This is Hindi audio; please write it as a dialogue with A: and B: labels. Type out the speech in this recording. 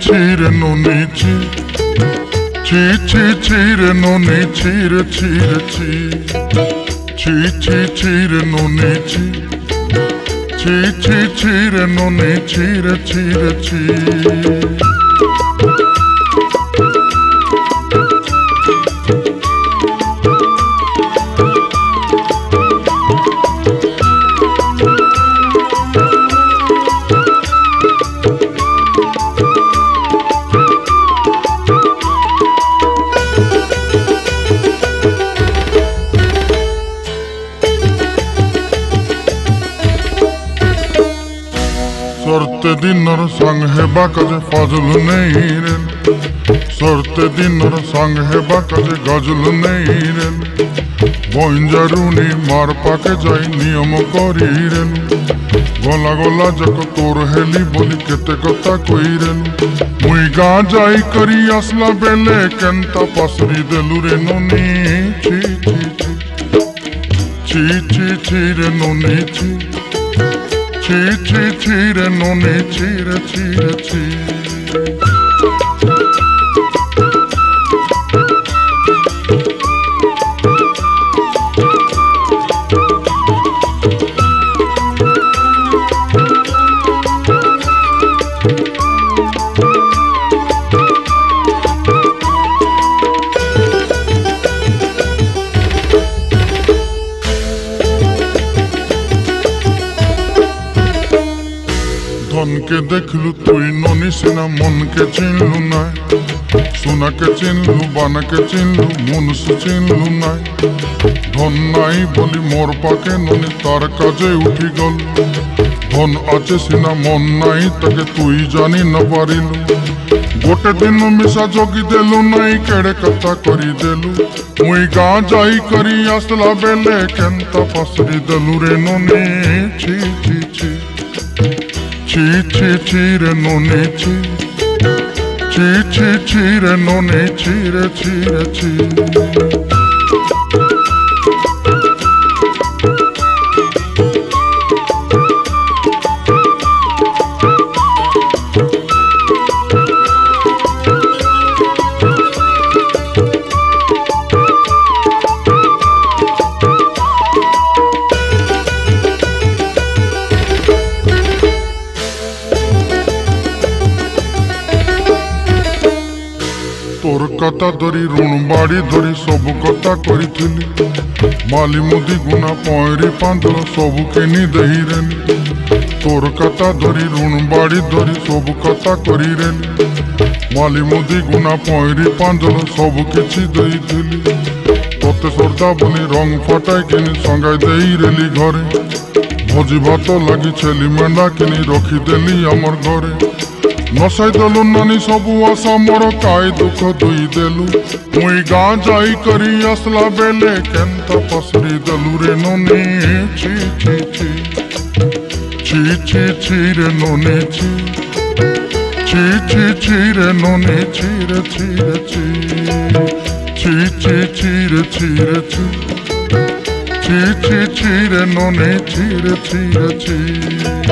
A: ছিরে ননি ছি ছি ছি ছিরে ননি ছিরে ছিরে ছি ছি ছি ছিরে ননি ছি ছি ছি ছিরে ননি ছিরে ছিরে ছি सरते दिनर संग हेबा काजे फजल नहीं रेल सरते दिनर संग हेबा काजे गजल नहीं रेल बंजारुनी मार पाके जाई नियम करी रेल गला गला जक तोर हेली बोली केते कथा कई रेल मुई गा जाई करी आसला बेले केंता पसरी देलु रे ननी ची ची ची ची ची रे ननी ची ছি ছি ছিরে ননি ছিরে ছিরে ছি धन के देखलु तुई ननी सिना मन के चिन्हलु ना सोना के चिन्हलु बाना के चिन्हलु मुनुष चिन्हलु ना धन नाई बोली मोर पाके ननी तार काजे उठी गल धन आचे सिना मन नाई ताके तुई जानी न पारिलु गोटे दिन मिसा जोगी देलु नाई केड़े कथा करी देलु मुई गा जाई करी आसला बेले केंता पसरी देलु रे ननी छी छी छी ছি ছি ছিরে ননি ছি ছি ছি ছিরে ননি ছিরে ছিরে ছি तोर कथा धरी ऋण बाड़ी धरी सब कथा करी माली मुदी गुना पयरी पांदल सब किनी दही रेली तोर कथा धरी ऋण बाड़ी धरी सब कथा करी रेली माली मुदी गुना पयरी पांदल सब किछि दही थिली तोते सरदा बनी रंग फटाई किनी संगाई देई रेली घरे भोजी भात लगी छेली मेंढा किनी रखी देली आमर घरे नसाई देलु नानी सबु आशा मोर काई दुख दुई देलु मुई गा जाई करी आसला बेले केंता पसरी देलु रे ननी छी छी छी छी छी छी रे ननी छी छी छी छी रे ननी छी रे छी रे छी छी छी छी रे छी रे छी छी छी छी रे ननी छी रे छी रे छी।